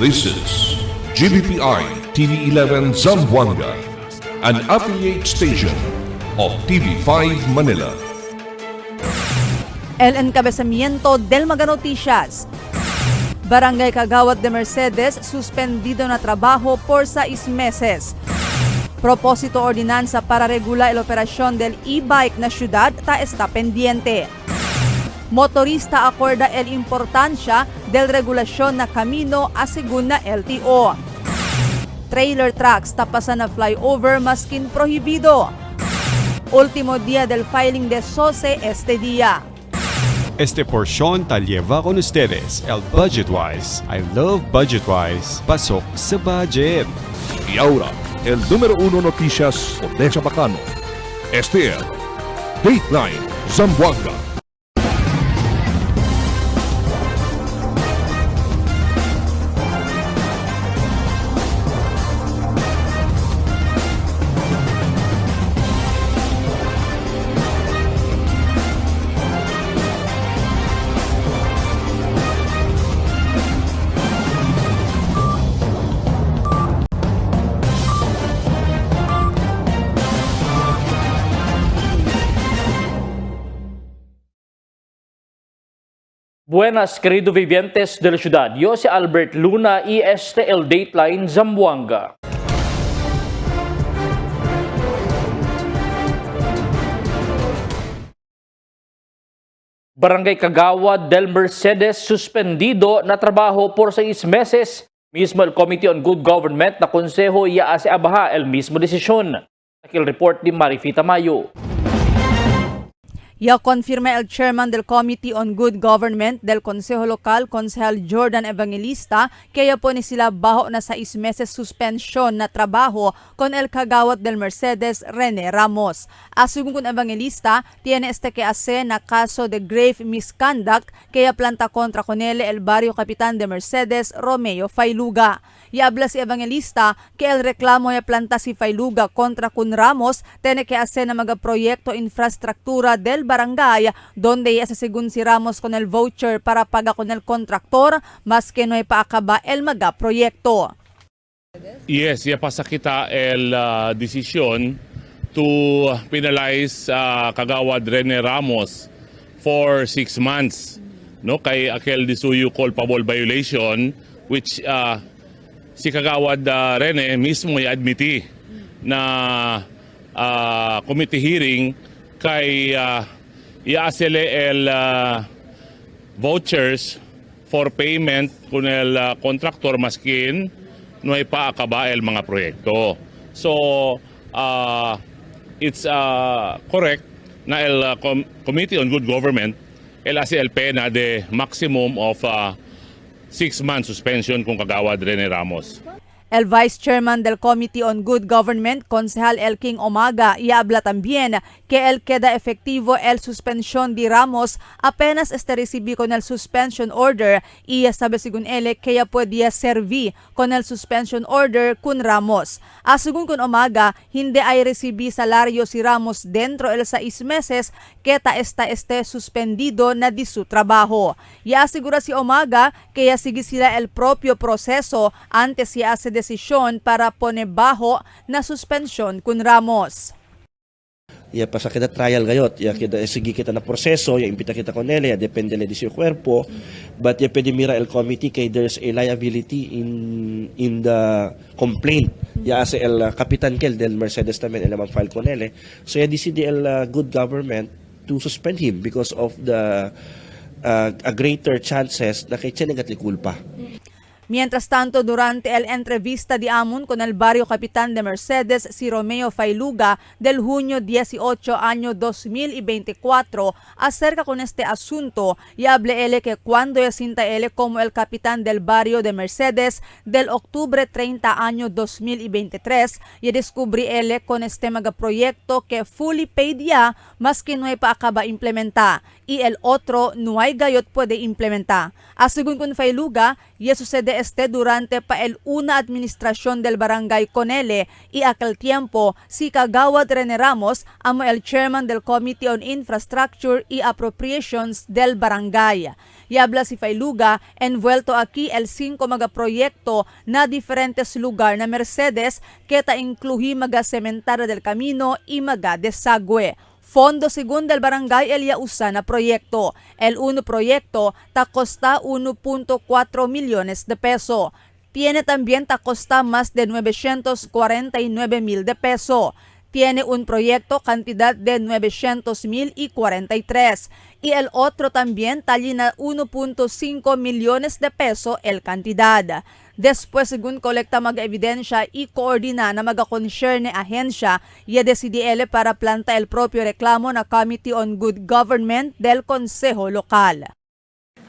This is GBPI TV11 Zamboanga, an affiliate station of TV5 Manila. El encabezamiento del Mga Noticias. Barangay Kagawad de Mercedes suspendido na trabajo por 6 meses. Propósito ordinanza para regular el operasyon del e-bike na syudad está pendiente. Motorista acorda el importancia del regulasyon na kamino asegun na LTO. Trailer trucks tapasan na flyover maskin prohibido. Último día del filing de SOSE este día. Este porción te lleva con ustedes el Budgetwise. I love Budgetwise. Pasok sa budget. Y ahora, el número 1 noticias de Chabacano. Este es Dateline Zamboanga. Buenas, querido vivientes de la ciudad. Yo si Albert Luna y este el Dateline Zamboanga. Barangay Kagawad del Mercedes suspendido na trabajo por 6 meses. Mismo el Committee on Good Government na konseho iaase abaha el mismo desisyon. Akil report ni Marifita Mayo. Ya confirma el chairman del Committee on Good Government del Consejo Local, Konsehal Jordan Evangelista, que ya pone sila bajo na 6 meses suspension na trabajo con el Kagawad del Mercedes, Rene Ramos. Asugun con Evangelista, tiene este que hace na caso de grave misconduct que ya planta contra con él el barrio Capitán de Mercedes, Romeo Failuga. Y habla si Evangelista que el reclamo ya planta si Failuga contra kun Ramos, tiene que hacer na mga proyecto infraestructura del barangay donde ya según si Ramos con el voucher para paga con el kontraktor mas que no hay paakaba el mga proyekto. Yes, ya pasa kita el decision to penalize Kagawad Rene Ramos for 6 months, no, kay aquel disuyo culpable violation which si Kagawad Rene mismo i-admiti na committee hearing kay iaasele el vouchers for payment kun el kontraktor maskin no ay paakaba el mga proyekto. So it's correct na el Committee on Good Government el ase el pena de maximum of 6 months suspension kung Kagawad Rene Ramos. El Vice Chairman del Committee on Good Government, Konsehal Elking Omaga, y habla también que el queda efectivo el suspensión de Ramos apenas recibí con el suspension order y sabe según él que ya podía servir con el suspension order con Ramos. Según con Omaga, hindi ay recibí salario si Ramos dentro el 6 meses que este suspendido na di su trabajo. Y asegura si Omaga que ya sigue sila el propio proceso antes si hace desisyon para pone bajo na suspension kun Ramos. Ya pasa kita trial gayot, ya kita sige kita na proseso, ya impita kita con ele, ya depende le di su cuerpo, but ya pwede mira el committee kay there's a liability in the complaint. Ya hace el Kapitan Kel del Mercedes también el mag-file con ele. So ya decide el good government to suspend him because of the a greater chances na kay tiene gatli kulpa. Mientras tanto, durante el entrevista de Amun con el barrio Capitán de Mercedes, si Romeo Failuga, del junio 18 año 2024, acerca con este asunto y hable él que cuando ya sienta él como el capitán del barrio de Mercedes del octubre 30 año 2023, y descubrí él con este megaproyecto que fully paid ya, más que no hay pa acaba implementar, y el otro no hay gayot puede implementar. Según con Failuga, y sucede durante pa el una administración del Barangay Conele y aquel tiempo si Kagawad Rene Ramos amo el chairman del Committee on Infrastructure y Appropriations del Barangay. Y habla si Failuga, envuelto aquí el 5 mga proyekto na diferentes lugar na Mercedes keta incluhi mga sementara del camino y mga desagüe. Fondo según del Barangay Elia Usana proyecto. El uno proyecto ta costa 1.4 millones de peso. Tiene también ta costa más de 949,000 de peso. Tiene un proyecto cantidad de 900,000 y 43. Y el otro también tallina 1.5 millones de peso el cantidad. Después, según kolekta mag-evidensya y koordina na mag-concerne ahensya, y DCDL para planta el propio reklamo na Committee on Good Government del Consejo Lokal.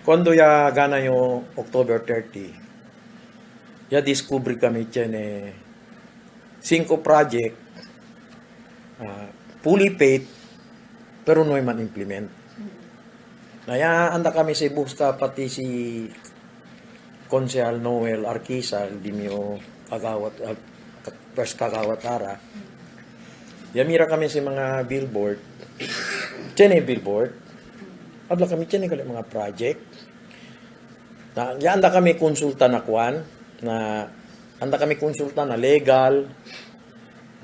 Cuando ya gana yung October 30, ya descubri kami dyan 5 project, fully paid, pero no man implement. Naya anda kami si Buska, pati si Konsehal Noel Arquisa, di mio kagawat, first kagawatara. Ya mira kami si mga billboard. Dyan billboard. Abla kami dyan mga project. Na, ya anda kami konsulta na kwan, na anda kami konsulta na legal,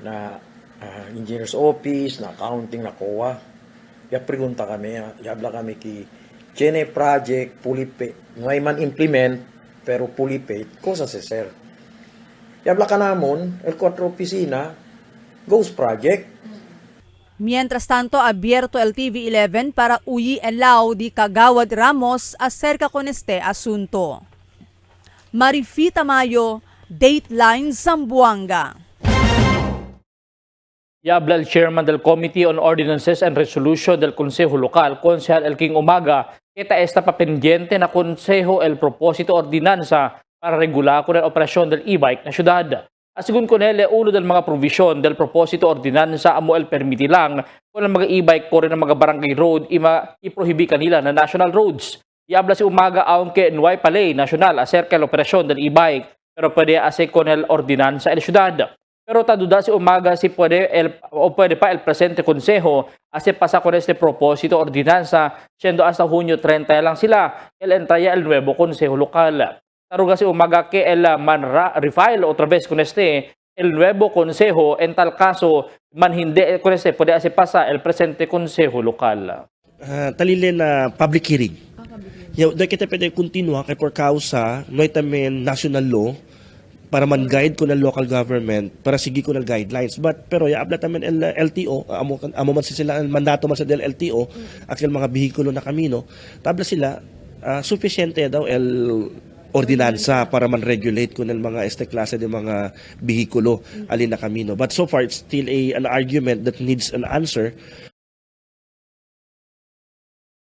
na engineer's office, na accounting, na COA. Ya pregunta kami, ya habla kami ki Chene project, fully paid. Ngay man implement, pero fully paid, cosa se ser. Ya habla ka namon, el 4 opisina, ghost project. Mientras tanto, abierto el TV11 para uyi el lao di Kagawad Ramos acerca con este asunto. Marifita Mayo, Dateline Zamboanga. Y habla el chairman del Committee on Ordinances and Resolution del Consejo Local, Konsehal Elking Umaga, que esta pa pendiente na Consejo el propósito ordinanza para regular con la operasyon del e-bike na syudad. Asigun con él, uno del mga provisyon del propósito ordinanza amo el permiti lang kung ang mga e-bike ko rin ng mga barangay road iprohibi kanila na national roads. Y habla si Umaga aunque no hay palay nacional acerca la operasyon del e-bike, pero pwede ase con el ordinanza el syudad. Pero taduda si Umaga si pwede pa el presente consejo ase pasa con este propósito ordinanza siendo hasta Hunyo 30 lang sila el entraya el nuevo consejo local. Taruga si Umaga que el refile otra vez con este el nuevo consejo en tal caso man hindi con este pwede ase pasa el presente consejo local. Talilin na public hearing. Dahil kita pwede continua kay por causa no itamen national law para man-guide ko ng local government, para sige ko ng guidelines. Pero habla tamen el LTO, amo man sila, mandato man sa del LTO, akil mga bihikulo na kamino, tabla sila, sufficiente daw el ordinansa para man-regulate ko ng mga este klase de mga bihikulo alin na kamino. But so far, it's still an argument that needs an answer.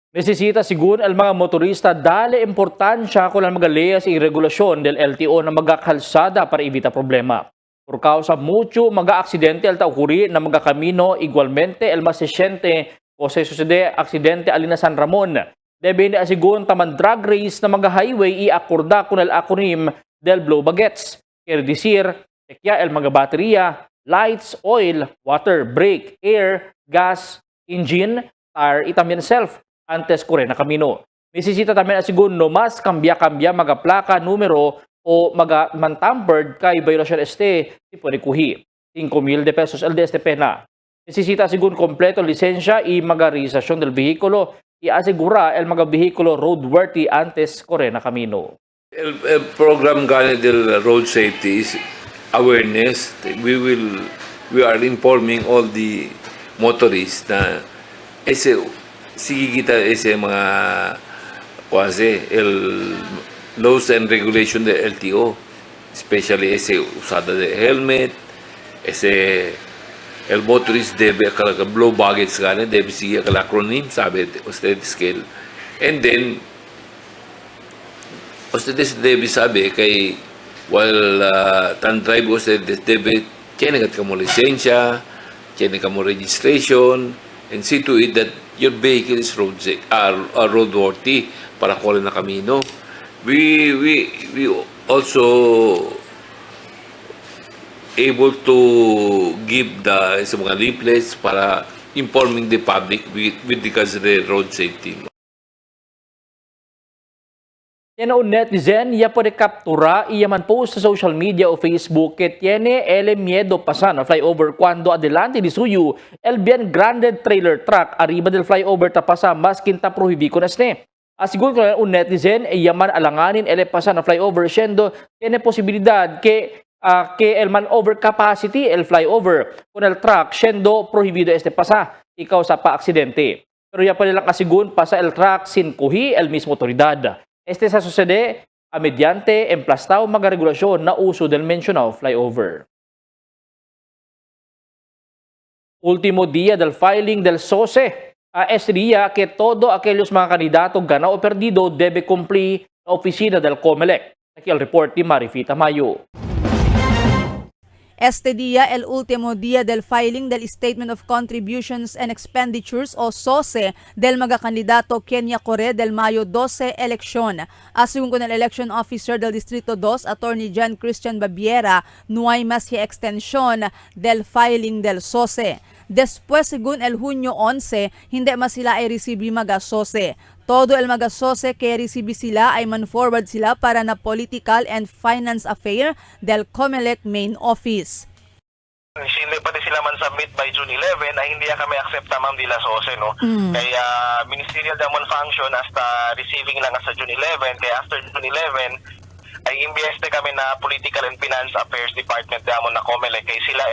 Nesesita sigun ang mga motorista dale importansya kung ang mga leyes y regulasyon del LTO na mga kalsada para evita problema. Por causa mucho mga aksidente al taukuri na mga kamino igualmente el mas esyente o se sucede aksidente alina San Ramon. Debe na sigun taman drag race na mga highway i-akorda kung el acronym del blow bagets. Quiere decir, tekya el mga baterya, lights, oil, water, brake, air, gas, engine, tire, itamyan self. Antes ko rin na kamino. Nesesita tamen asigun no mas kambya-kambya mga plaka, numero o mga man-tampered kay violation este tipo de kuhi. 5,000 pesos el de este pena. Nesesita asigun kompleto lisensya y mga registrasyon del vehikulo y asigura el mga vehikulo roadworthy antes ko rin na kamino. El program gani del road safety is awareness. We are informing all the motorists na sige kita ese mga el laws and regulation de LTO, especially ese usada de helmet, ese el motorist debe kala blow baggage gani debe sige kala acronym sabi usted scale, and then ustedes debe sabi kay while tan drive ustedes debe tiene ka mo lisensya, tiene ka mo registration, and see to it that your vehicle is roadworthy para kunin na kamino. We also able to give the sa mga leaflets para informing the public with regards to the road safety. Yan o netizen, iya po de kaptura, iya man post sa social media o Facebook que tiene el miedo pasar na flyover cuando adelante di suyo el bien grande trailer truck arriba del flyover tapasa mas quinta prohibido na este. Asigur ko un netizen, iya man alanganin el pasar na flyover siendo tiene posibilidad que el man overcapacity el flyover con el truck siendo prohibido este pasa ikaw sa pa-aksidente. Pero ya pa nilang kasigun pasa el truck sin kuhi el mismo otoridad. Este sa sucede mediante emplastado mga regulasyon na uso del mencionado flyover. Último día del filing del SOSE. Este día que todo aquellos mga kandidato ganado o perdido debe cumplir la oficina del COMELEC. Aquí el report ni Marifita Mayo. Este día, el último día del filing del Statement of Contributions and Expenditures o SOSE del mga kandidato Kenya Corre del Mayo 12 eleksyon. Asungo con el Election Officer del Distrito 2, Attorney John Christian Babiera, no hay más extensión del filing del SOSE. Después, según el Junio 11, hindi mas sila ay resibi mga SOSE. Todo el mga SOSE que resibi sila ay man-forward sila para na Political and Finance Affair del COMELEC Main Office. Hindi pa din sila man submit by June 11 ay hindi kami accepta ma'am dila SOSE no. Kaya ministerial damon function hasta receiving lang sa June 11 kaya after June 11 ay imbeste kami na Political and Finance Affairs Department damon na COMELEC kay sila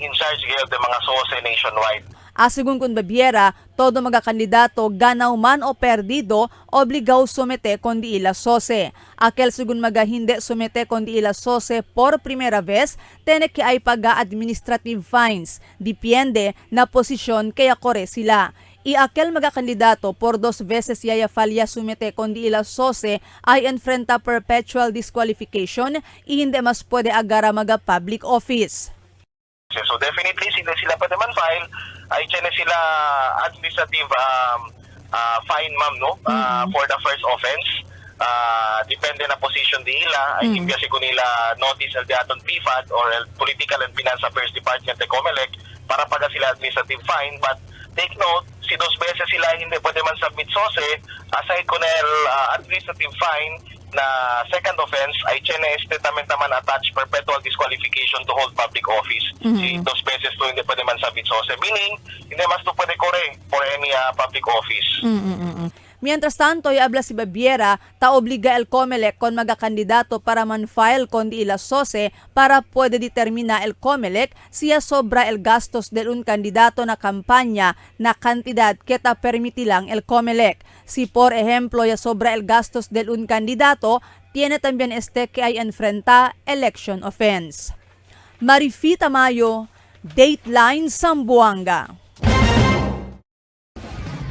in charge of the mga SOSE nationwide. Asigun kun Babiera, todo mga kandidato ganaw man o perdido, obligaw sumete con di ila SOSE. Aquel segun mga hindi sumete con di ila SOSE por primera vez, tiene que ay paga administrative fines. Depende na posisyon kaya kore sila. Y aquel mga kandidato por 2 veces yaya falya sumete con di ila SOSE ay enfrenta perpetual disqualification y hindi mas pwede agara mga public office. So definitely sila pa naman file ay tiene sila administrative fine ma'am no for the first offense. Depende na position di ila ay impya sigo nila notice al daton PFAD or el Political and Finance Affairs Department de COMELEC para paga sila administrative fine, but take note si 2 beses sila hindi pwede man submit SOSE aside con el administrative fine na second offense ay tiene este naman attach perpetual disqualification to hold public office. Si 2 beses to hindi pwede man submit SOSE, meaning hindi mas to pwede kore for any public office. Mientras tanto, habla si Babiera, ta obliga el COMELEC con mga kandidato para man-file con di ila SOSE para puede determina el COMELEC siya sobra el gastos del un kandidato na kampanya na kantidad que ta permitilang el COMELEC. Si por ejemplo ya sobra el gastos del un candidato, tiene también este que ay enfrenta election offense. Marifita Mayo, Dateline Zamboanga.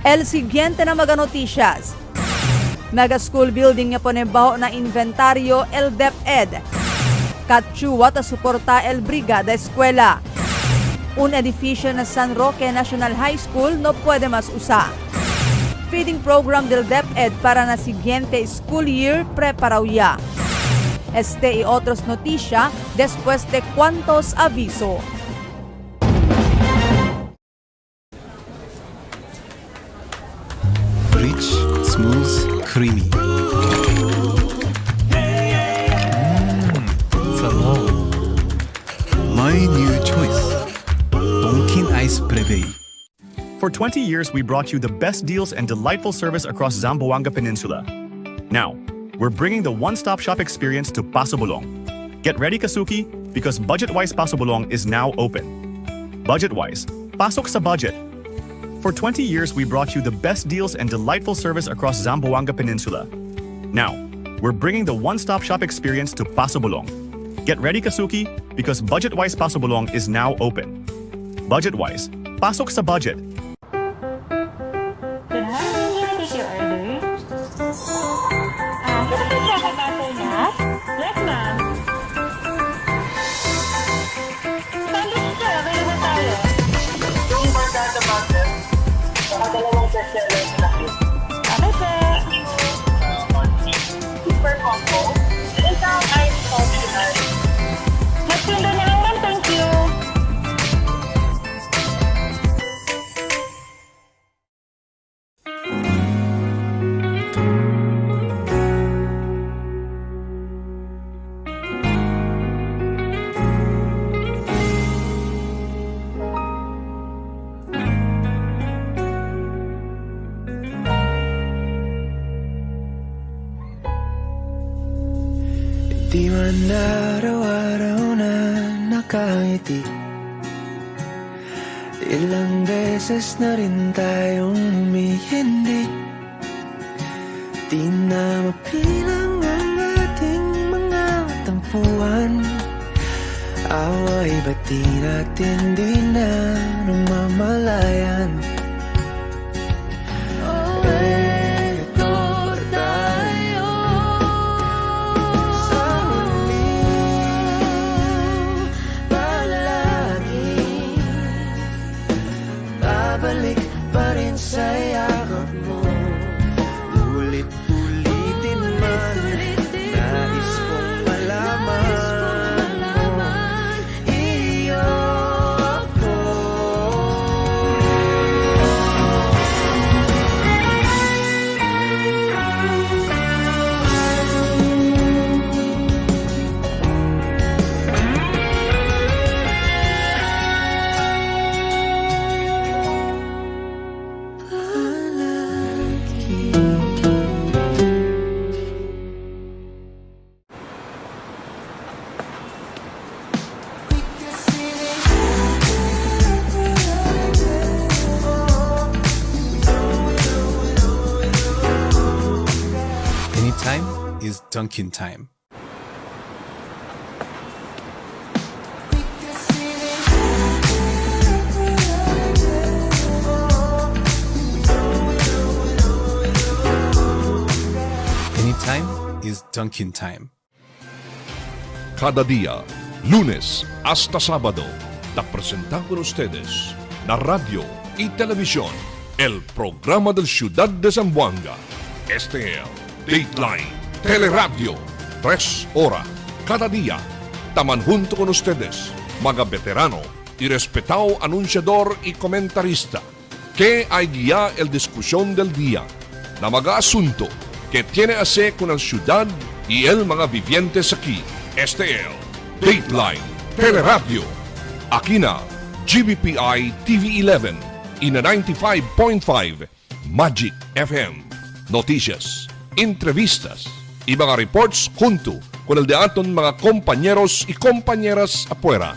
El siguiente na mga noticias. Mega school building niya ponebaho na inventaryo el DepEd. Katsuwa ta suporta el Brigada Eskwela. Un edificio na San Roque National High School no puede mas usa. Feeding program del DepEd para na siguiente school year preparaw ya. Este y otros noticia después de cuantos aviso. Rich, smooth, creamy. Salon. My new choice. Donkin Ice Prevei. For 20 years, we brought you the best deals and delightful service across Zamboanga Peninsula. Now, we're bringing the one-stop shop experience to Paso Bulong. Get ready, Kasuki, because Budget-Wise Paso Bulong is now open. Budget-Wise, pasok sa budget. For 20 years, we brought you the best deals and delightful service across Zamboanga Peninsula. Now, we're bringing the one-stop shop experience to Paso Bulong. Get ready, Kasuki, because Budget-Wise Paso Bulong is now open. Budget-Wise, pasok sa budget. Yes, ma'am. Sandwich sir, available tayo. Yung barkada butter, saka dalawang bestseller na cake. Okay, sir. Super combo. Ikaw, Di man araw-araw na nakangiti, ilang beses na rin tayong humihindi. Di na mapilang ang ating mga tampuhan. Away ba't di natin di na namamalayan? Eto tayo sa muling palagi, babalik pa rin sa yakap mo. Ulit-ulitin man, nais kong malaman mo, iyo ako. Anytime is Dunkin' time. Anytime is Dunkin' time. Cada día, lunes hasta sábado, te presentan con ustedes la radio y televisión, el programa del Ciudad de Zamboanga. Este es Dateline Teleradio, 3 horas cada día. Taman junto con ustedes, mga veterano y respetado anunciador y comentarista, que hay guía el discusión del día, na mga asunto que tiene a hacer con la ciudad y el mga vivientes aquí. Este es Dateline Teleradio. Aquí na GBPI TV11 y na 95.5 Magic FM. Noticias, entrevistas y mga reports junto con el de aton mga compañeros y compañeras afuera.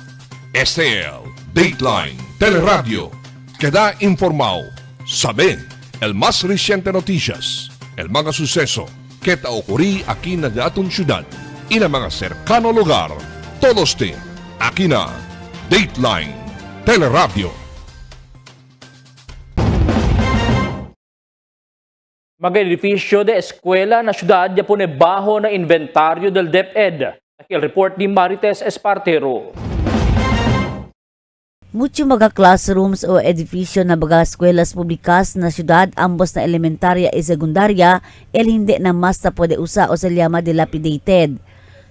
Este es Dateline Teleradio. Queda informado, sabe el más reciente noticias, el mga suceso que te ocurrí aquí na aton ciudad y na mga cercano lugar. Todos te aquí na Dateline Teleradio. Mga edifisyo de eskwela na syudad ya pone baho na inventaryo del DepEd. El report ni Marites Espartero. Mucho mga classrooms o edifisyo na mga eskwelas publikas na syudad ambos na elementarya e sekundarya el hindi na mas na pwede usa o sa llama dilapidated.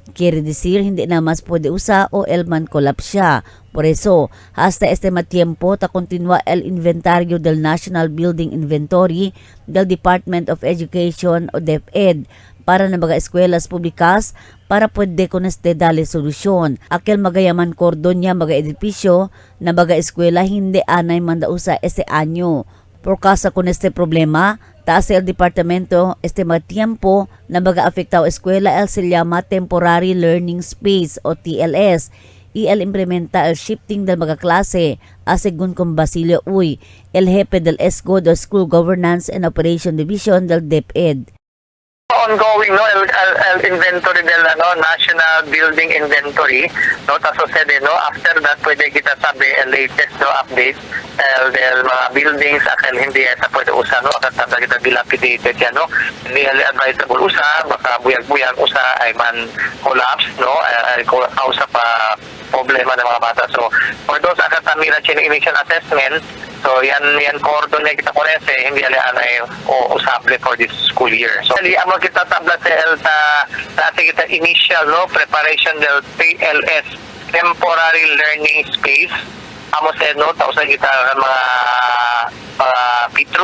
Quiere decir, hindi na mas pwede usa o el man kolapsya. Por eso, hasta este tiempo ta continúa el inventario del National Building Inventory del Department of Education o DepEd para na mga eskwelas publikas para pwede con este dale solusyon. Aquel magayaman kordon niya mga edipisyo na mga eskwela hindi anay mandausa este anyo. Por causa con este problema, taas el departamento este tiempo na mag-aafektaw eskwela el se llama Temporary Learning Space o TLS y el implementa el shifting del mga klase según con Basilio Uy, el jefe del ESGO o School Governance and Operation Division del DepEd. Ongoing el inventory del National Building Inventory, no, ta sucede, no, after that pwede kita sabi el latest update del mga buildings akal hindi sa pwede usa, no, akal tanda kita dilapidated yan, no, hindi advisable usa, baka buyag-buyag usa ay man collapse, no, ay kausa pa problema ng mga bata. So for those akal tamira initial assessment, so yan cordon na kita konese, hindi ay usable for this school year. So amo kita tabla sa kita initial, no, preparation del TLS, Temporary Learning Space. Amo sa no, tausa kita mga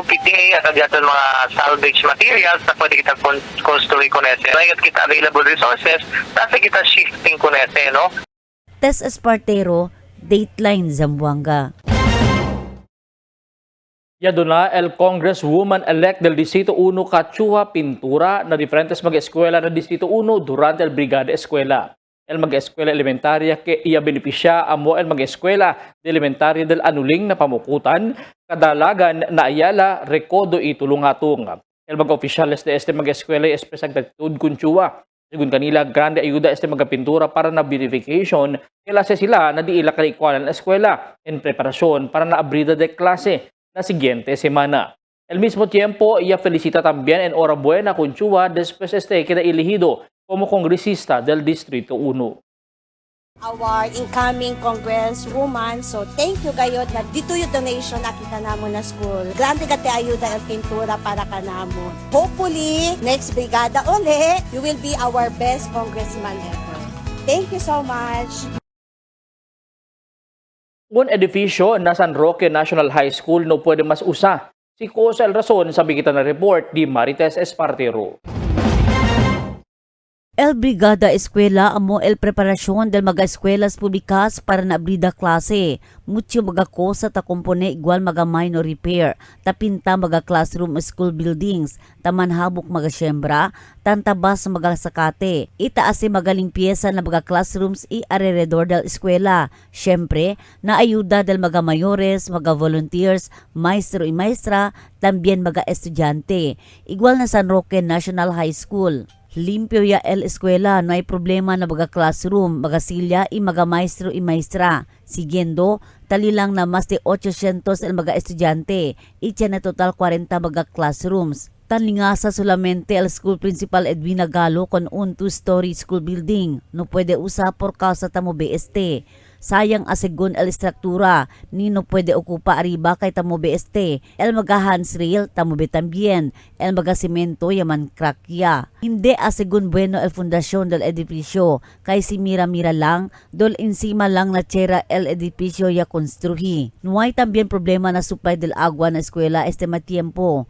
PTA at dito mga salvage materials na pwede kita construct konese. Mayroon kita available resources, tapos kita shifting konese, no. Tess Espartero, Dateline Zamboanga. Yaduna el Congresswoman-elect del Distrito 1 Kachua Pintura na diferentes mag-eskwela ng Distrito 1 durante el Brigada Eskwela. El mag-eskwela elementaria que iya benepisya amo el mag-eskwela de elementaria del anuling na pamukutan, kadalagan na ayala rekodo itulungatong. El mag-oficiales de este mag-eskwela espesag dagtud kunchua. Sigun kanila, grande ayuda este magapintura para na verification klase sila na di ila kalikwanan na eskwela en preparasyon para na abrida de klase na siguiente semana. El mismo tiempo, ella felicita también en enhorabuena con Chua después queda elegido como congresista del Distrito 1. Our incoming congresswoman, so thank you gayod na dito yung donation nakita namo na school. Grande kate ayuda ang pintura para kanamo. Hopefully, next brigada uli, you will be our best congressman ever. Thank you so much. Un edifisyo na San Roque National High School no pwede mas usa. Si Cosa el Rason sa bigitan na report di Marites Espartero. El Brigada Eskwela amo el preparasyon del mga eskwelas publikas para na abrida klase. Mucho mga kosa ta kompone igual mga minor repair, tapinta mga classroom school buildings, tamanhabok mga syembra, tantabas mga sakate. Itaasi mga limpieza na mga classrooms i alrededor del eskwela. Syempre, na ayuda del mga mayores, mga volunteers, maestro y maestra, tambien mga estudyante. Igual na San Roque National High School. Limpyo ya el eskwela, no hay problema na mga classroom, mga silya y mga maestro y maestra. Siguiendo, tali lang na mas de 800 el mga estudyante, itya na total 40 mga classrooms. Tanlingasa solamente el school principal Edwina Galo con un 2-story school building, no pwede usa por causa tamo BST. Sayang asegun el estruktura, ni no pwede okupa arriba kay tamo BST. El mga handrail tamo be tambien, el mga semento yaman krakya. Hindi asegun bueno el fundasyon del edificio, kay si mira-mira lang, dol encima lang na tierra el edificio ya konstruhi. Nuhay tambien problema na supply del agua na eskwela este matiempo.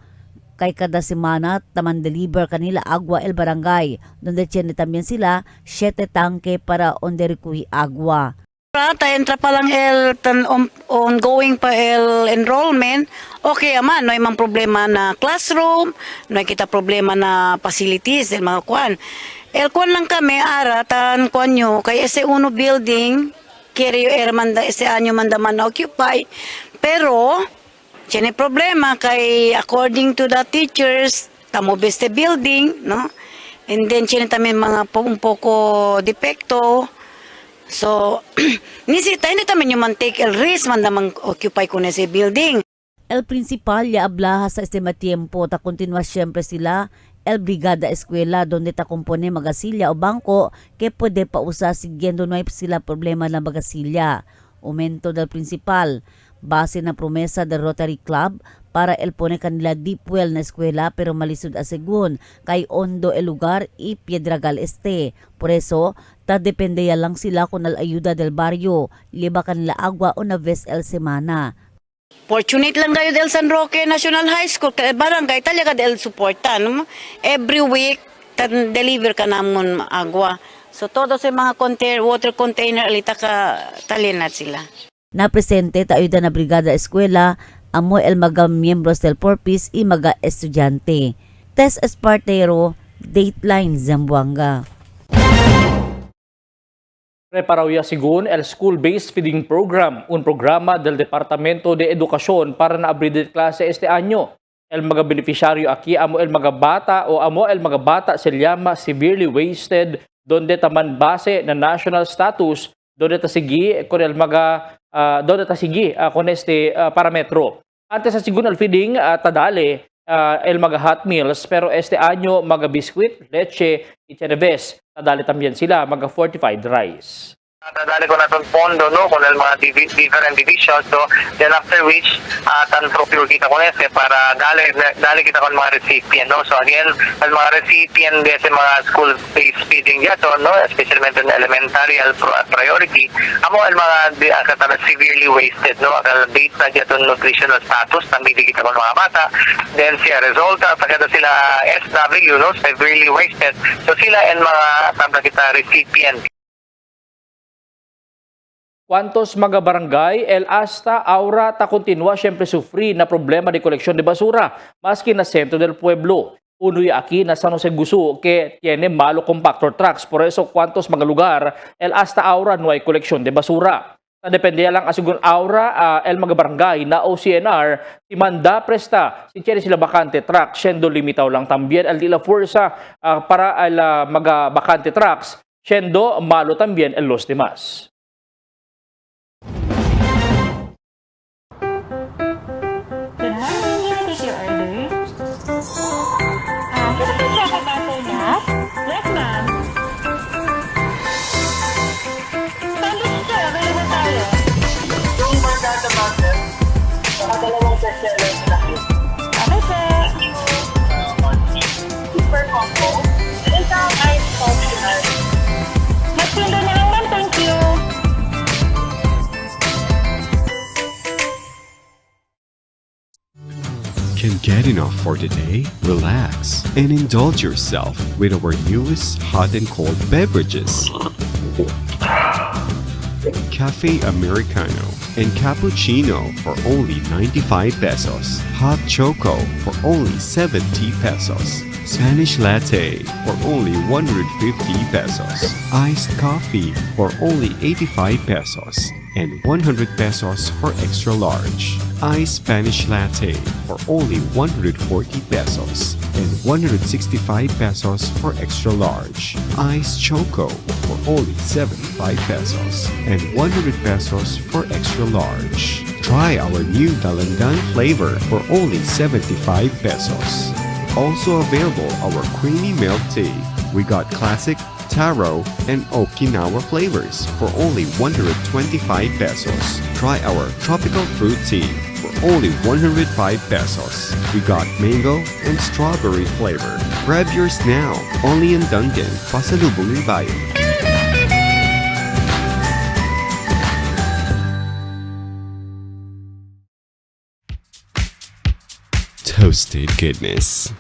Kay kada semana taman deliver kanila agua el barangay, donde tiene también sila 7 tanque para onderikuhi agua. Entra pa lang ongoing pa el enrollment, okay man, no hay man problema na classroom, no hay kita problema na facilities, el mga kwan. El kwan lang kami, ara, tan kwan nyo, kay ese uno building, kiri manda, ese anyo mandaman na occupy, pero, tiene problema, kay according to the teachers, tamo beste building, no? And then, tiene también mga un poco depekto. So, nisita, hindi tayo man take el risk man namang occupy ko na si building. El principal ya ablaha sa este matiempo ta kontinua siyempre sila el Brigada Eskwela donde ta kompone magasilya o bangko que pwede pa usa siguiendo no hay sila problema na magasilya. Aumento del principal, base na promesa del Rotary Club para el pone kanila deep well na eskwela pero malisod asegun kay ondo el lugar y Piedragal este. Por eso, ta depende ya lang sila kung al ayuda del barrio, liba kanila agua o na vez el semana. Fortunate lang kayo del San Roque National High School, barangay talaga del suporta, no? Every week, deliver ka namon agua. So, todo sa mga water container, alita ka talinat sila. Napresente ta ayuda na Brigada Eskwela, amo el mga miyembros del Porpis y mga estudyante. Tess Espartero, Dateline Zamboanga. Preparaw ya sigun el School-Based Feeding Program, un programa del Departamento de Educación para na abrir klase este año. El mga beneficiario aquí amo el mga bata o amo el mga bata se llama severely wasted donde taman base na national status donde tasigi con el mga donde tasigi con este parametro. Antes sa sigun el feeding tadale el mga hot meals pero este año mga biscuit, leche, y cerveza. Tadali también sila mga fortified rice. Nadali ko na itong pondo, no, kung mga different divisions. So, then after which, tan-procure kita ko nese para dali kita ko mga recipient, no. So, again, ang mga recipient sa mga school-based feeding dito, no, especially in elementary priority, amo ang mga severely wasted, no, based na dito nutritional status, nabili kita ko mga bata. Then, siya resulta, pagkata sila SW, no, severely wasted. So, sila ang mga tanda kita recipient. Cuantos mga barangay, el hasta ahora ta continua siempre sufrir na problema de colección de basura, maski na centro del pueblo. Unoy aquí na San Jose Gusu que tiene malo compactor trucks. Por eso, cuantos mga lugar, el hasta ahora no hay colección de basura. Depende lang asigun ahora el mga barangay na OCNR si manda presta si tiene sila bakante truck siendo limitaw lang también el de la fuerza para el mga bakante trucks siendo malo también el los demás. Good morning, may I take your order? Pwede po siya kay Master Nap? Yes, ma'am. Sandwich sir, available tayo. Yung Barkada Butter, nakadalawang bestseller na cute. Okay, sir. Super combo. Isang ice coffee ice. Mas window na lang, ma'am. Thank you. Can get enough for today? Relax and indulge yourself with our newest hot and cold beverages. Cafe Americano and Cappuccino for only 95 pesos. Hot Choco for only 70 pesos. Spanish Latte for only 150 pesos. Iced Coffee for only 85 pesos. And 100 pesos for extra large. Iced Spanish Latte for only 140 pesos. And 165 pesos for extra large. Iced Choco for only 75 pesos. And 100 pesos for extra large. Try our new Dalandan flavor for only 75 pesos. Also available our creamy milk tea. We got classic, taro, and Okinawa flavors for only 125 pesos. Try our tropical fruit tea for only 105 pesos. We got mango and strawberry flavor. Grab yours now, only in Dunkin', Pasalubong ng Bayan. Toasted goodness.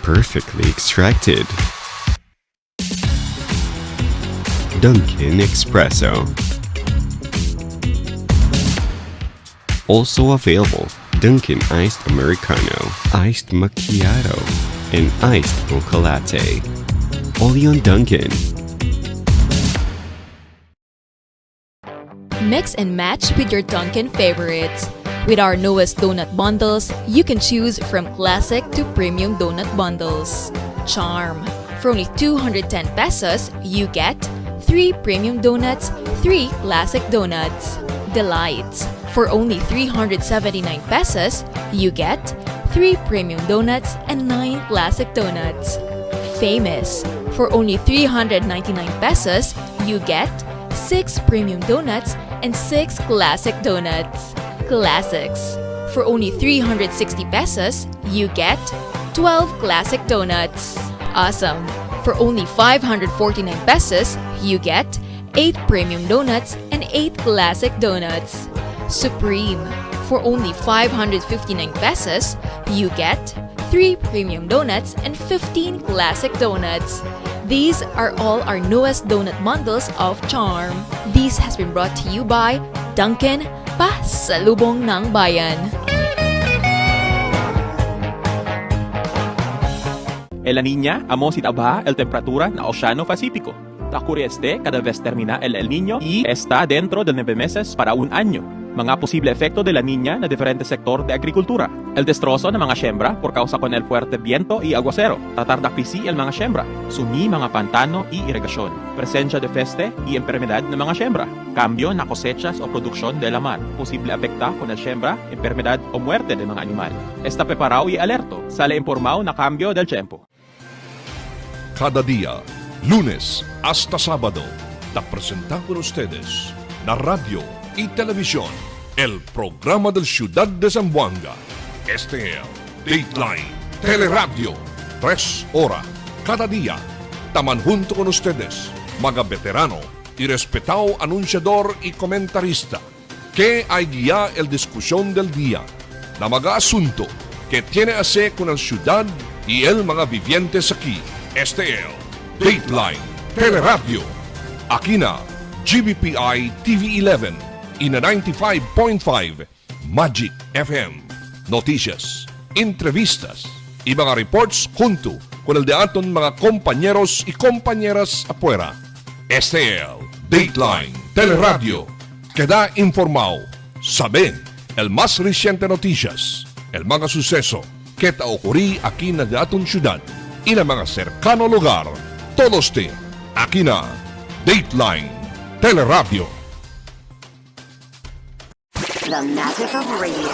Perfectly extracted. Dunkin' Espresso. Also available, Dunkin' Iced Americano, Iced Macchiato, and Iced Mocha Latte. Only on Dunkin'. Mix and match with your Dunkin' favorites. With our newest donut bundles, you can choose from classic to premium donut bundles. Charm. For only 210 pesos, you get 3 premium donuts, 3 classic donuts. Delights. For only 379 pesos, you get 3 premium donuts and 9 classic donuts. Famous. For only 399 pesos, you get 6 premium donuts and 6 classic donuts. Classics. For only 360 pesos, you get 12 classic donuts. Awesome. For only 549 pesos, you get 8 premium donuts and 8 classic donuts. Supreme. For only 559 pesos, you get 3 premium donuts and 15 classic donuts. These are all our newest donut bundles of Charm. This has been brought to you by Dunkin', Pasalubong ng Bayan. El La Niña, amo si tabaja el temperatura na Oceano Pacífico. Ocurre cada vez termina el Niño y está dentro de 9 meses para un año. Mga posible efecto de La Niña na diferente sektor de agrikultura. El destrozo ng mga siembra por causa con el fuerte viento y aguacero. Tatarda krisi el mga siembra. Sumi mga pantano y irrigasyon. Presencia de peste y enfermedad ng mga siembra. Cambio na cosechas o produksyon de la mar. Posible afecta con el siembra, enfermedad o muerte de mga animal. Está preparado y alerto. Sale informado na cambio del tiempo. Cada día, lunes hasta sábado, la presentamos con ustedes la radio y televisión, el programa del Ciudad de Zamboanga. Este es Dateline Teleradio, 3 horas cada día. Taman junto con ustedes, mga veterano y respetado anunciador y comentarista, que hay guía el discusión del día, na mga asunto que tiene a ver con la ciudad y el mga vivientes aquí. Este es Dateline Teleradio. Aquí na GBPI TV11 ina 95.5 Magic FM. Noticias, entrevistas y mga reports junto con el de aton mga compañeros y compañeras afuera. STL, Dateline, Teleradio. Queda informado. Sabe el más reciente noticias, el mga suceso que ta ocurrí aquí na de aton ciudad y na mga cercano lugar. Todos aquí na Dateline, Teleradio. The magic of radio.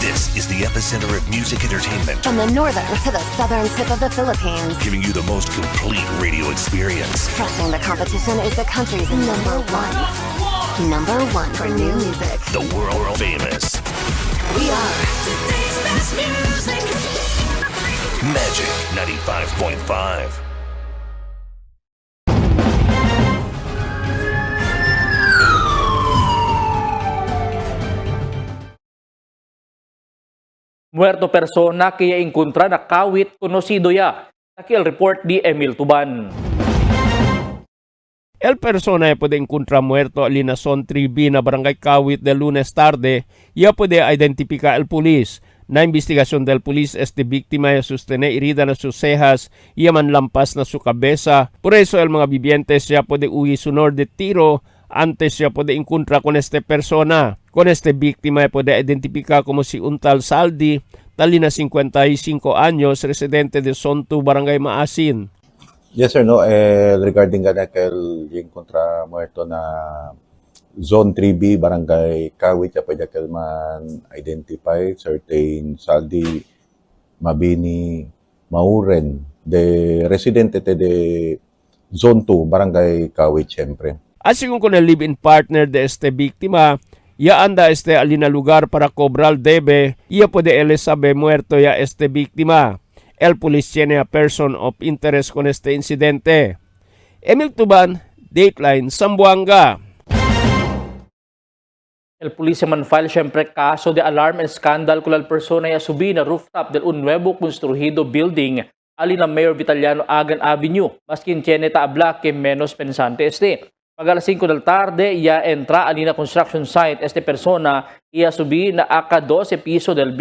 This is the epicenter of music entertainment, From the northern to the southern tip of the Philippines. giving you the most complete radio experience. Crushing the competition is the country's number one. Number one for new music. The world famous We are today's best music. Magic 95.5. Muerto persona kaya inkontra na kawit konosido ya. Takil report di Emil Tuban. El persona puede encontrar muerto alina son 3B na barangay Kawit de lunes tarde, ya puede identificar el pulis. Na investigasyon del pulis este biktima ya sustene herida na sus cejas y manlampas na su cabeza. Por eso el mga vivientes ya puede huir sonor de tiro antes ya puede encontrar con este persona. Con este biktima ya puede identificar como si Untal Saldi, talina 55 años, residente de Sontu, Barangay Maasin. Yes sir, no, regarding yung kontra muerto na Zone 3B, Barangay Kawit, ya pwede man identify certain Saldi Mabini Mauren, de residente de Zone 2, Barangay Kawit, siyempre. Asigún con el live-in partner de este biktima, ya anda este alina lugar para cobrar debe, ya puede él saber muerto ya este biktima. El pulis tiene a person of interest con este incidente. Emil Tuban, Dateline, Zamboanga. El pulis man file siyempre kaso de alarm and scandal kung la persona ya subi na rooftop del un nuevo construido building alina Mayor Vitaliano Agan Avenue. Maskin tiene ta abla que menos pensante este. Pag alas 5 del tarde, ya entra alina construction site este persona ya subi na aka 12 piso del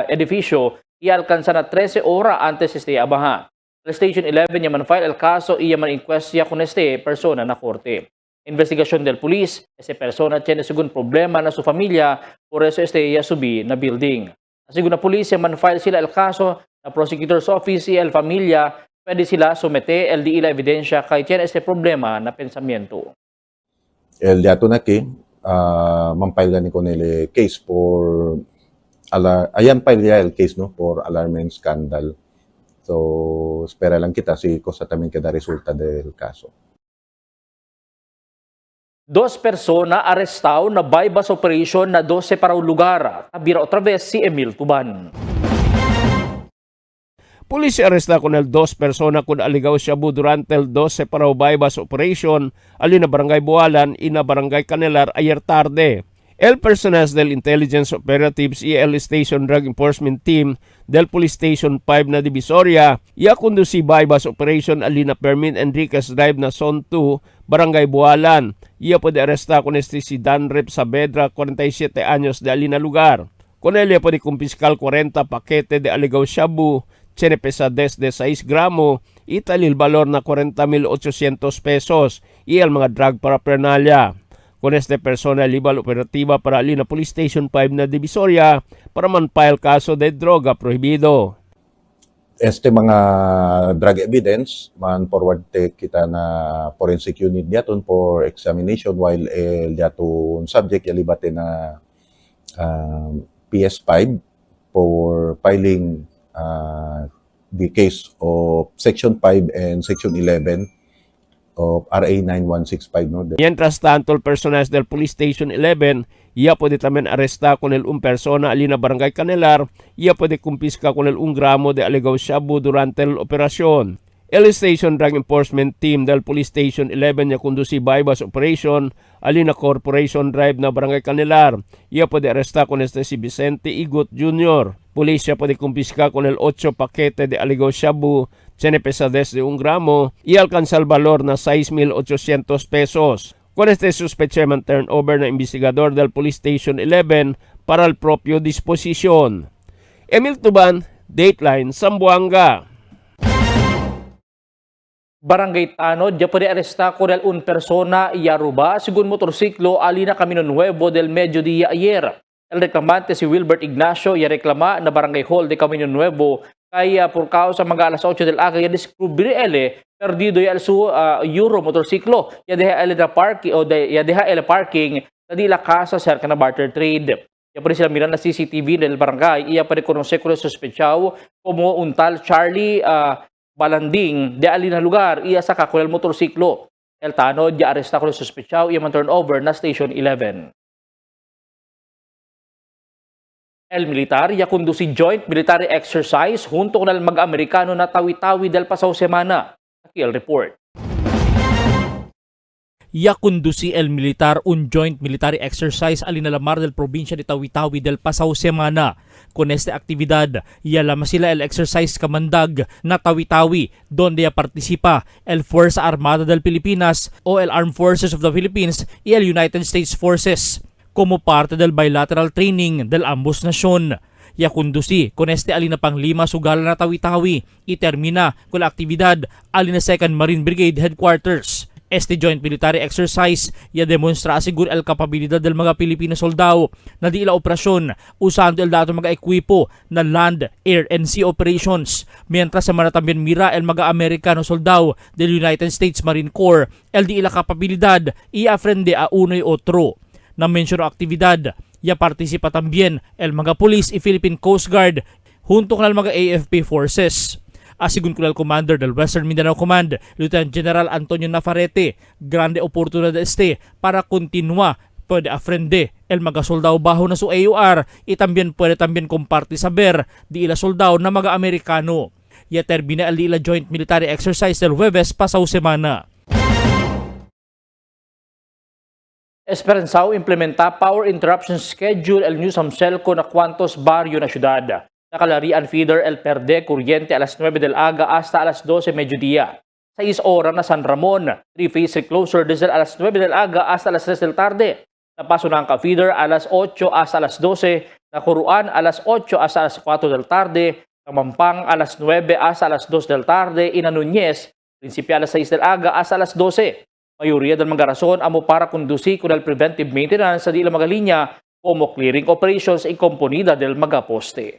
edificio y alcanza na 13 horas antes este abaha. El Station 11 ya man file el caso y ya man inquestia con este persona na korte. Investigasyon del pulis, este persona tiene según problema na su familia, por eso este ya subi na building. Según na pulis, ya man file sila el caso na prosecutor's office y el familia, pwede sila somete el di ila ebidensya kay tiene este problema na pensamiento. El dato na ki, mampile ni ko nila case for ayan pa el case no for alarm and scandal. So espera lang kita si cosa también queda resulta del caso. Dos persona arestado na bypass operation na 12 para un lugar. Tabira otra vez si Emil Tuban. Pulis arresta con el 2 persona con aligaw shabu durante el 12 para bypass operation alina Barangay Bualan ina Barangay Canelar ayer tarde. El personal del Intelligence Operatives y el Station Drug Enforcement Team del Police Station 5 na Divisoria ya conduci bypass operation alina Permin Enriquez Drive na Zone 2, Barangay Bualan. Ia puede arresta con este si Danrep Saavedra, 47 años de alina lugar. Con él ya puede kumpiskal 40 pakete de aligaw shabu, tiene pesadez de 6 gramo, y talil valor na 40,800 pesos y el mga drug paraphernalia. Con este persona libal operativa para alina Police Station 5 na Divisoria para man-file kaso de droga prohibido. Este mga drug evidence man forward kita na forensic unit diaton for examination while diaton subject yalibate na PS5 for filing the case of Section 5 and Section 11 of RA 9165. No? Mientras tanto, el personal del Police Station 11 ya puede también arrestar con el un persona alina Barangay Canelar, ya puede kumpiska con el 1 gramo de aligaw shabu durante la operación. El Station Drug Enforcement Team del Police Station 11 ya conduci bypass operation alina Corporation Drive na Barangay Canelar, ya puede arrestar con este si Vicente Igot Jr. Pulisya puede kumpiska con el 8 pakete de aligaw shabu, Tiene pesadez de 1 gramo y alcanza el valor na 6,800 pesos. Con este sospechaman turnover na investigador del Police Station 11 para el propio disposisyon. Emil Tuban, Dateline, Zamboanga. Barangay Tanod, ya pwede aresta ko del un persona Yaruba según motorsiklo alina Camino Nuevo del mediodía ayer. El reclamante si Wilbert Ignacio ya reklama na Barangay Hall de Camino Nuevo kaya por causa mga alas 8 del aga ya descubrir ele perdido ya su euro motorsiklo ya deha ele na parking o ya deha ele parking na di la casa cerca na barter trade. Ya pwede sila miran na CCTV del barangay iya pwede konoce ko sospechao como un tal Charlie Balanding de alin na lugar iya sa kakulal motorsiklo. El Tanod ya aresta ko sospechao iya man turnover na Station 11. El militar ya kundusi joint military exercise junto con el mag-Amerikano na tawi-tawi del pasaw semana. Aquí el report. Ya conduci el militar un joint military exercise alinalamar del probinsya de Tawi-Tawi del pasaw semana. Con esta actividad, ya lamang sila el exercise kamandag na Tawi-Tawi, donde ya participa el Fuerza Armada del Pilipinas o el Armed Forces of the Philippines y el United States Forces, como parte del bilateral training del ambos nasyon. Ya conduci con este alina pang 5 sugala na Tawi-Tawi y termina con la actividad alina 2nd Marine Brigade Headquarters. Este joint military exercise ya demonstra asiguro el kapabilidad del mga Pilipino soldado na di ila operasyon usando el dato mga ekwipo na land, air, and sea operations. Mientras sa también mira el mga Amerikano soldado del United States Marine Corps el di ila kapabilidad y aprende a uno y otro. Na menciono aktividad ya participa también el mga police y Philippine Coast Guard junto con el mga AFP forces. Asigun con el commander del Western Mindanao Command, Lieutenant General Antonio Navarrete, grande oportunidad para continua puede aprender el mga soldado bajo na su AUR y también puede también comparte saber di ila soldado na mga Amerikano. Ya termina el di ila joint military exercise del Huwebes pasaw semana. Esperanzao implementa power interruption schedule el New Samselco na cuantos barrio na syudad. Nakalarian feeder El Perde, kuryente alas 9 del aga hasta alas 12 mediodía. 6 oras na San Ramon, 3-phase recloser desde alas 9 del aga hasta alas 3 del tarde. Napaso ng ka-feeder alas 8 hasta alas 12, Nakuruan alas 8 hasta alas 4 del tarde, Namampang alas 9 hasta alas 2 del tarde, Inanunyes, Principia alas 6 del aga hasta alas 12. Mayoría del mga rason amo para conduci con el preventive maintenance sa di ilang mga linya como clearing operations y componida del mga poste.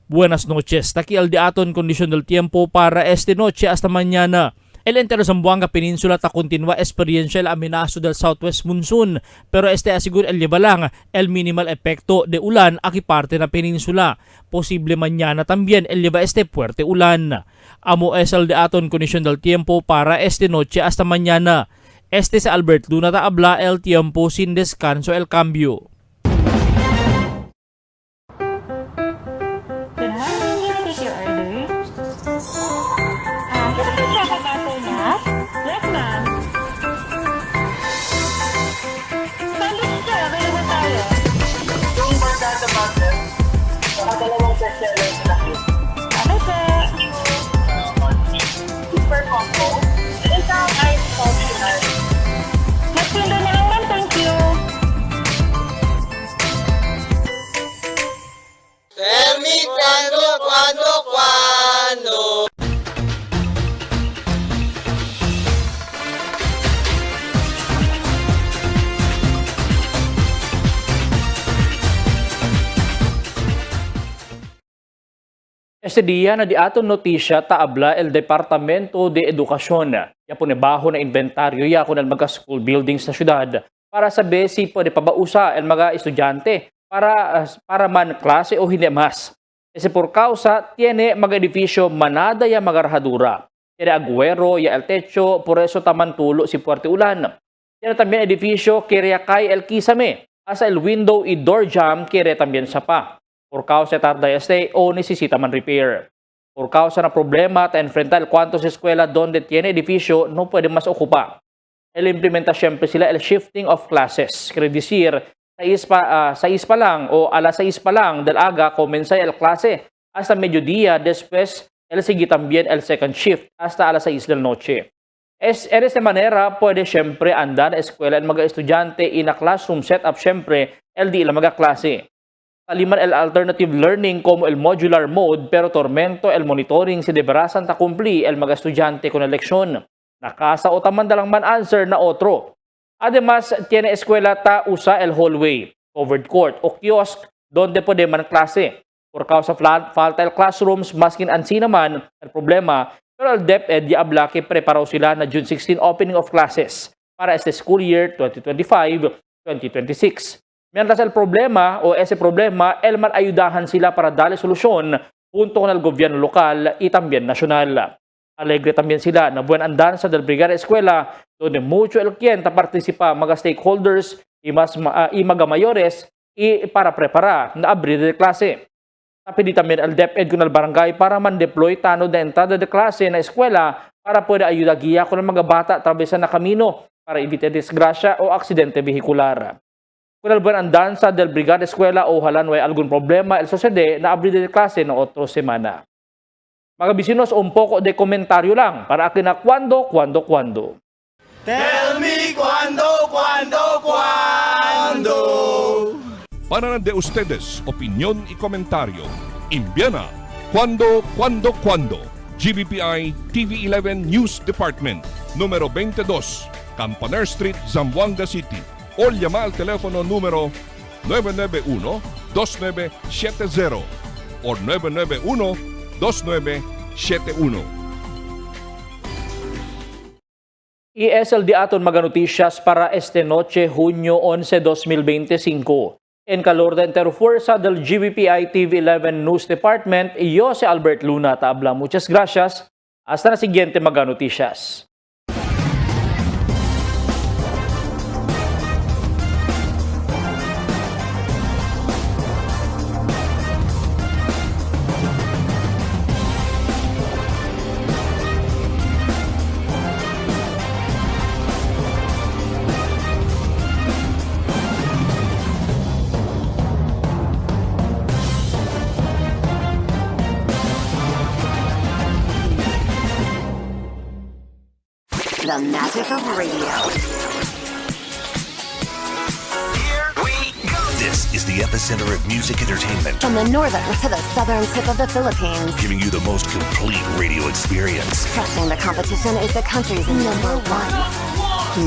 Buenas noches. Taki al diaton kondisyon del tiempo para esta noche hasta mañana. El entero Zamboanga Peninsula ta continua experiencia el amenazo del southwest monsoon, pero este asigura el lleva lang el minimal epekto de ulan aquí parte na peninsula. Posible mañana también el lleva este fuerte ulan. Amo es el diaton kondisyon del tiempo para esta noche hasta mañana. Este sa Albert Luna ta habla el tiempo sin descanso el cambio. Super combo. Isang ice optional. Magpinda na lang ma'am, thank you. Tell me cuando. Este día na di aton notisya taabla el Departamento de Educación. Ya po baho na inventaryo ya kung mga school buildings na syudad para sabi si pwede pabausa el mga estudyante para man klase o hindi mas. Kasi por causa tiene mga edifisyo manada ya mga rahadura. Tiene aguero ya el techo, por eso taman tulo si puerte ulan. Tiene también edifisyo kaya kay el kisame. Asa el window y door jam kaya también sa pa. Por causa tarda este o necesita man repair. Por causa na problema ta enfrentar cuantos eskwela donde tiene edificio no puede mas ocupa. El implementa siempre sila el shifting of classes. Quiere decir, 6 pa lang o alas 6 pa lang del aga comienza el clase hasta mediodía, después el sigue también el second shift hasta alas 6 del noche. En esta manera, puede siyempre andar a eskwela ang mga estudyante in a classroom setup siyempre el di ilang mga klase. Taliman el alternative learning como el modular mode pero tormento el monitoring si deberasan ta cumpli el mga estudyante con el leksyon. Nakasa o taman dalang man answer na otro. Además, tiene eskwela ta usa el hallway, covered court o kiosk donde pwede man klase. Por causa falta el classrooms, maskin ansi naman el problema, pero el DepEd ya abla que preparaw sila na June 16 opening of classes para este school year 2025-2026. Mientras el problema o ese problema, el man ayudahan sila para darle solusyon junto con el gobierno lokal y también nacional. Alegre también sila na buwan andanza del Brigada Eskwela donde mucho el quien participa mga stakeholders y mga mayores y para prepara na abrir de klase. Tapi también el DepEd con el barangay para man-deploy tano na entrada de klase na eskwela para pwede ayuda giya con mga bata trabesan na kamino para evitar disgrasya o aksidente vehikular. Kung el buwan andanza del Brigada Eskwela o halan way algún problema el sucede na abrir de klase na otro semana. Mga bisinos, un poco de komentaryo lang para akin na kwando. Tell me cuando. Para de ustedes, opinión y comentario. Envíana cuando. GBPI TV11 News Department, número 22, Campaner Street, Zamboanga City. O llama al teléfono número 991-2970 o 991-2971. Y es el de aton mga noticias para este noche, Junio 11, 2025. En calor de interfuerza del GBPI TV11 News Department, yo si Albert Luna Tabla. Muchas gracias. Hasta la siguiente mga noticias. The magic of radio. Here we go. This is the epicenter of music entertainment. From the northern to the southern tip of the Philippines. Giving you the most complete radio experience. Crushing the competition is the country's number one.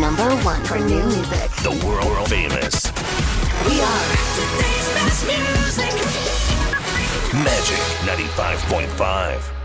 Number one for new music. The world famous. We are today's best music. Magic 95.5.